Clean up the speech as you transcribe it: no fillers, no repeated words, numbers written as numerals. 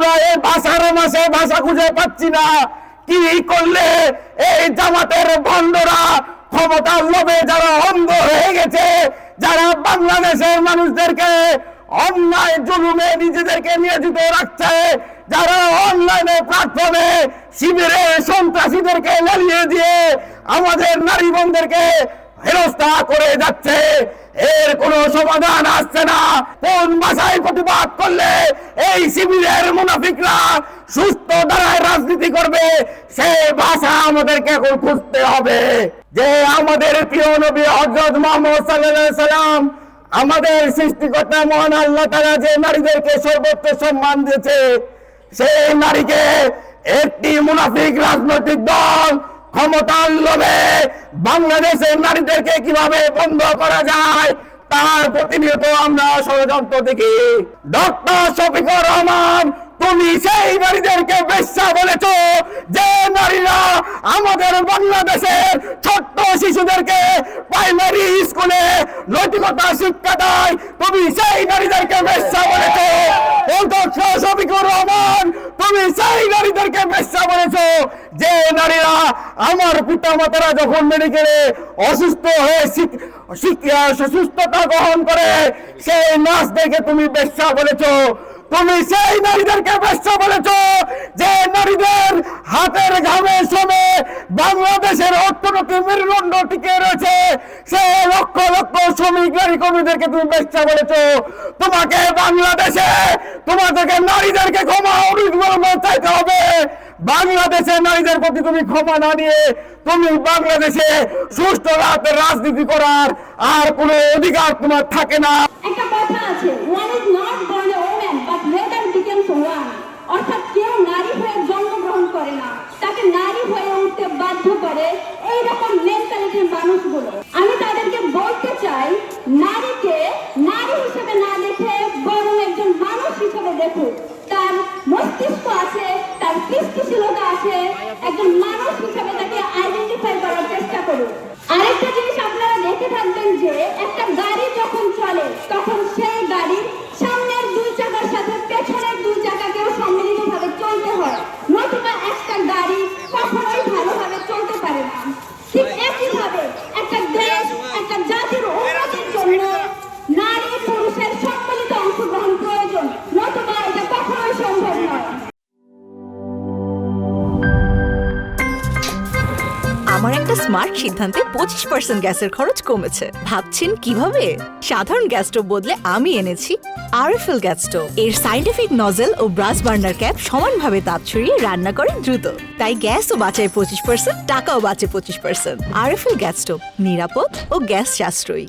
আমরা এই ভাষার মাসে ভাষা খুঁজে পাচ্ছি না। কি করলে এই জামাতের ভণ্ডরা ক্ষমতার লোভে যারা অন্ধ হয়ে গেছে, যারা বাংলাদেশের মানুষদেরকে অন্যায় জুলুমে নিজেদেরকে নিয়োজিত রাখছে, যারা অনলাইনে প্ল্যাটফর্মে শিবিরের সন্ত্রাসীদেরকে লেলিয়ে দিয়ে আমাদের নারী বোনদেরকে হেনস্থা করে যাচ্ছে, এর কোনো সমাধান আসছে না। কোন ভাষায় প্রতিবাদ করলে এই শিবিরের মুনাফিকরা সুস্থ ধারায় রাজনীতি করবে, সেই ভাষা আমাদেরকে এখন খুঁজতে হবে। যে আমাদের প্রিয় নবী হযরত মুহাম্মদ সাল্লাল্লাহু আলাইহি সাল্লাম, আমাদের সৃষ্টিকর্তা মহান আল্লাহ তাআলা যে নারীদেরকে সর্বোচ্চ সম্মান দিয়েছে, সেই নারীকে একটি মুনাফিক রাজনৈতিক দল ক্ষমতার লোভে বাংলাদেশের নারীদেরকে কিভাবে বন্ধ করা যায় তার প্রতিনিয়ত আমরা ষড়যন্ত্র দেখি। ডক্টর শফিকুর রহমান, তুমি সেই নারীদেরকে বেশ্যা বলেছ যে নারীরা আমাদের বাংলাদেশের ছোট্ট শিশুদেরকে প্রাইমারি স্কুলে নৈতিকতা শিক্ষা দেয়, তুমি সেই নারীদেরকে বেশ্যা বলেছ। ডক্টর শফিকুর রহমান, তুমি সেই নারীদেরকে বেশ্যা বলেছ যে নারীরা আমার পিতা মাতারা যখন মেডিকেলে অসুস্থ হয়ে সুস্থতা গ্রহণ করে সেই নার্সদেরকে তুমি বেশ্যা বলেছ। তুমি সেই নারীদেরকে বেশ্যা বলেছ যে নারীদের হাতের ঘামের শ্রমে বাংলাদেশের অর্থনৈতিক মেরুদণ্ড টিকে রয়েছে, সেই লক্ষ লক্ষ শ্রমিক নারী কর্মীদেরকে তুমি বেশ্যা বলেছ। তোমাকে বাংলাদেশে তোমাদেরকে নারীদেরকে ক্ষমা অবিলম্বে চাইতে হবে। বাংলাদেশের নারীদের প্রতি তুমি ক্ষমা না নিয়ে তুমি বাংলাদেশে সুষ্ঠু রাজনীতি করার আর কোনো অধিকার তোমার থাকে না। একটা কথা আছে, one is not born a woman but rather becomes one, অর্থাৎ কেউ নারী হয়ে জন্মগ্রহণ করে না, তাকে নারী হয়ে উঠতে বাধ্য করে এইরকম মেন্টালিটির মানুষগুলো। আমি তাদেরকে বলতে চাই, নারীকে নারী হিসেবে না দেখে বরং একজন মানুষ হিসেবে দেখুক। তার মস্তিষ্ক আছে, তার সৃষ্টিশীলতা আছে, একজন মানুষ হিসেবে তাকে আইডেন্টিফাই করার চেষ্টা করুন। আরেকটা জিনিস আপনারা দেখে থাকবেন যে একটা গাড়ি যখন চলে তখন সেই গাড়ির সামনের দুই চাকার সাথে পেছনের দুই চাকাকেও সম্মিলিতভাবে চলতে হয়, নতুবা একটা গাড়ি কখনোই ভালোভাবে চলতে পারে না। ঠিক একইভাবে একটা দেশ, একটা জাতির উন্নতির জন্য নারী পুরুষের সম্মিলিত অংশগ্রহণ প্রয়োজন, নতুবা এটা কখনোই সম্ভব নয়। আমার একটা স্মার্ট সিদ্ধান্তে 25% গ্যাসের খরচ কমেছে। ভাবছেন কিভাবে? সাধারণ গ্যাস স্টোভ বদলে আমি এনেছি আরএফএল গ্যাস স্টোভ। এর সাইন্টিফিক নজল ও ব্রাস বার্নার ক্যাপ সমানভাবে তাপ ছড়িয়ে রান্না করে দ্রুত, তাই গ্যাসও বাঁচায় 25%, টাকাও বাঁচে 25%। আরএফএল গ্যাস স্টোভ নিরাপদ ও গ্যাস সাশ্রয়ী।